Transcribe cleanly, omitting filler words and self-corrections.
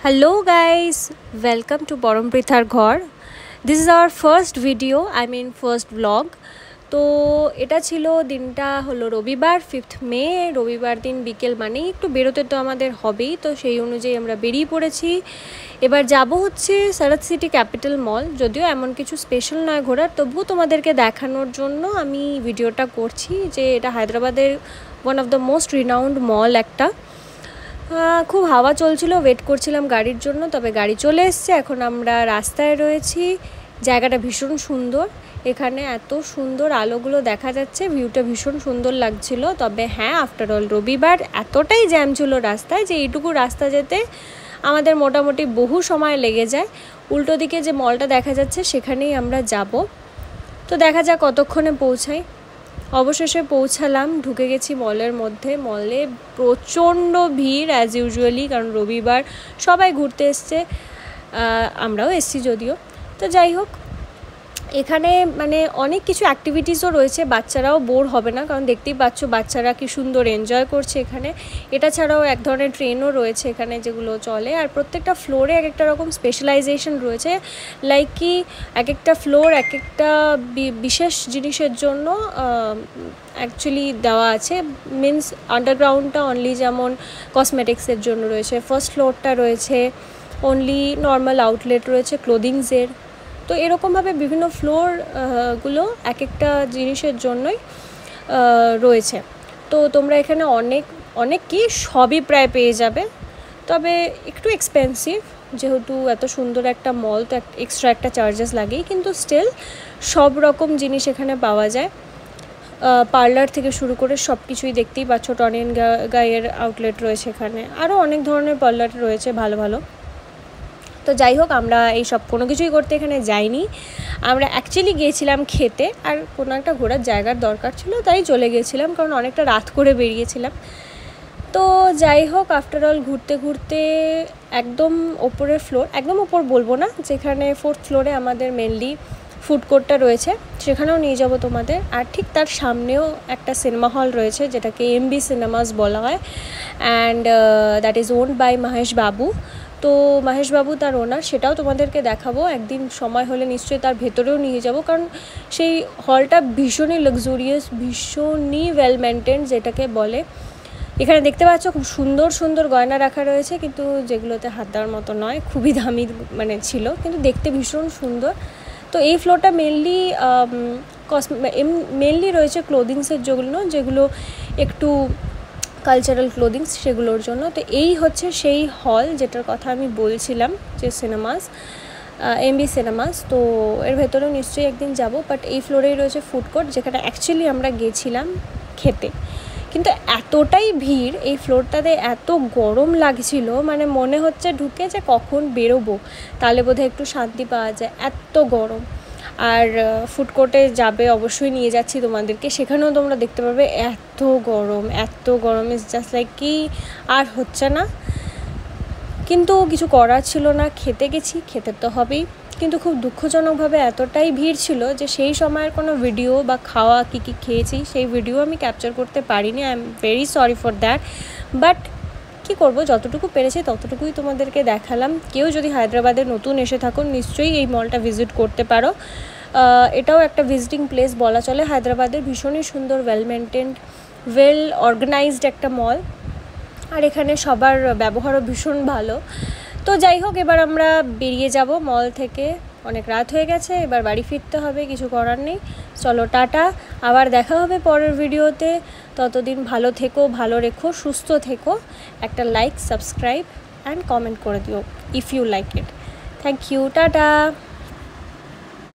Hello guys, welcome to Poromprithar Ghor. This is our first video, first vlog. তো এটা ছিল দিনটা হলো রবিবার 5th মে। রবিবার দিন বিকেল মানে একটু বেরোতে তো আমাদের হবেই, তো সেই অনুযায়ী আমরা বেরিয়ে পড়েছি। এবার যাব হচ্ছে সারাত সিটি ক্যাপিটাল মল। যদিও এমন কিছু স্পেশাল নয় ঘোরার, তবুও তোমাদেরকে দেখানোর জন্য আমি ভিডিওটা করছি যে এটা হায়দ্রাবাদের one of the most renowned mall একটা। খুব হাওয়া চলছিল, ওয়েট করছিলাম গাড়ির জন্য, তবে গাড়ি চলে এসছে। এখন আমরা রাস্তায় রয়েছি। জায়গাটা ভীষণ সুন্দর, এখানে এত সুন্দর আলোগুলো দেখা যাচ্ছে, ভিউটা ভীষণ সুন্দর লাগছিল। তবে হ্যাঁ, আফটার অল রবিবার এতটাই জ্যাম ছিল রাস্তায় যে এইটুকু রাস্তা যেতে আমাদের মোটামুটি বহু সময় লেগে যায়। উল্টো দিকে যে মলটা দেখা যাচ্ছে সেখানেই আমরা যাব। তো দেখা যাক কতক্ষণে পৌঁছাই। অবশেষে পৌঁছালাম, ঢুকে গেছি মলের মধ্যে। মলে প্রচণ্ড ভিড় অ্যাজ ইউজুয়ালি, কারণ রবিবার সবাই ঘুরতে এসছে, আমরাও এসছি যদিও। তো যাই হোক, এখানে অনেক কিছু অ্যাক্টিভিটিসও রয়েছে, বাচ্চারাও বোর হবে না, কারণ দেখতেই পাচ্ছ বাচ্চারা কি সুন্দর এনজয় করছে এখানে। এটা ছাড়াও এক ধরনের ট্রেনও রয়েছে এখানে যেগুলো চলে, আর প্রত্যেকটা ফ্লোরে এক একটা রকম স্পেশালাইজেশন রয়েছে। লাইক কি এক একটা ফ্লোর এক একটা বিশেষ জিনিসের জন্য অ্যাকচুয়ালি দেওয়া আছে। মিনস আন্ডারগ্রাউন্ডটা অনলি যেমন কসমেটিক্সের জন্য রয়েছে, ফার্স্ট ফ্লোরটা রয়েছে অনলি নর্মাল আউটলেট রয়েছে ক্লোদিংসের। তো এরকমভাবে বিভিন্ন ফ্লোরগুলো এক একটা জিনিসের জন্যই রয়েছে। তো তোমরা এখানে অনেক কি সবই প্রায় পেয়ে যাবে, তবে একটু এক্সপেন্সিভ, যেহেতু এত সুন্দর একটা মল, তো এক্সট্রা একটা চার্জেস লাগেই, কিন্তু স্টিল সব রকম জিনিস এখানে পাওয়া যায়। পার্লার থেকে শুরু করে সব কিছুই দেখতেই পাচ্ছ। টনিয়ন গায়ের আউটলেট রয়েছে এখানে, আরও অনেক ধরনের পার্লার রয়েছে ভালো ভালো। তো যাই হোক, আমরা এই সব কোনো কিছুই করতে এখানে যাইনি, আমরা অ্যাকচুয়ালি গিয়েছিলাম খেতে, আর কোনো একটা ঘোরার জায়গার দরকার ছিল তাই চলে গিয়েছিলাম, কারণ অনেকটা রাত করে বেরিয়েছিলাম। তো যাই হোক, আফটার অল ঘুরতে ঘুরতে একদম ওপরের ফ্লোর, একদম ওপর বলবো না, যেখানে 4th ফ্লোরে আমাদের মেনলি ফুড কোর্টটা রয়েছে, সেখানেও নিয়ে যাব তোমাদের। আর ঠিক তার সামনেও একটা সিনেমা হল রয়েছে যেটাকে এমবি সিনেমাস বলা হয়, and that is owned by Mahesh Babu. তো মহেশ বাবু তার ওনার, সেটাও তোমাদেরকে দেখাবো একদিন, সময় হলে নিশ্চয়ই তার ভেতরেও নিয়ে যাব, কারণ সেই হলটা ভীষণই লাক্সুরিয়াস, ভীষণই ওয়েল মেনটেন্ড যেটাকে বলে। এখানে দেখতে পাচ্ছ খুব সুন্দর সুন্দর গয়না রাখা রয়েছে, কিন্তু যেগুলোতে হাত দেওয়ার মতো নয়, খুবই দামি ছিল, কিন্তু দেখতে ভীষণ সুন্দর। তো এই ফ্লোরটা মেনলি রয়েছে ক্লোদিংসের যেগুলো একটু কালচারাল ক্লোদিংস, সেগুলোর জন্য। তো এই হচ্ছে সেই হল যেটার কথা আমি বলছিলাম, যে সিনেমাস, এমবি সিনেমাস। তো এর ভেতরেও নিশ্চয়ই একদিন যাব, বাট এই ফ্লোরেই রয়েছে ফুড কোর্ট, যেখানে অ্যাকচুয়ালি আমরা গেছিলাম খেতে। কিন্তু এতটাই ভিড় এই ফ্লোরটাতে, এত গরম লাগছিল, মনে হচ্ছে ঢুকে যে কখন বেরোবো, তাহলে বোধহয় একটু শান্তি পাওয়া যায়, এত গরম। আর ফুড কোর্টে যাবে, অবশ্যই নিয়ে যাচ্ছি তোমাদেরকে, সেখানেও তোমরা দেখতে পাবে এত গরম ইজ জাস্ট লাইক কি আর হচ্ছে না। কিন্তু কিছু করার ছিল না, খেতে গেছি, খেতে তো হবেই। কিন্তু খুব দুঃখজনকভাবে এতটাই ভিড় ছিল যে সেই সময়ের কোনো ভিডিও বা খাওয়া কী খেয়েছি সেই ভিডিও আমি ক্যাপচার করতে পারিনি। I am very sorry for that, but কী করবো, যতটুকু পেরেছি ততটুকুই তোমাদেরকে দেখালাম। কেউ যদি হায়দ্রাবাদে নতুন এসে থাকো, নিশ্চয়ই এই মলটা ভিজিট করতে পারো। এটাও একটা ভিজিটিং প্লেস বলা চলে হায়দ্রাবাদের, ভীষণই সুন্দর, ওয়েল মেনটেন্ড, ওয়েল অর্গানাইজড একটা মল, আর এখানে সবার ব্যবহারও ভীষণ ভালো। তো যাই হোক, এবার আমরা বেরিয়ে যাব মল থেকে, অনেক রাত হয়ে গেছে, এবার বাড়ি ফিরতে হবে, কিছু করার নেই। চলো টাটা, আবার দেখা হবে পরের ভিডিওতে। ততদিন ভালো থেকো, ভালো রেখো, সুস্থ থেকো। একটা লাইক, সাবস্ক্রাইব অ্যান্ড কমেন্ট করে দিও if you like it. Thank you, tata.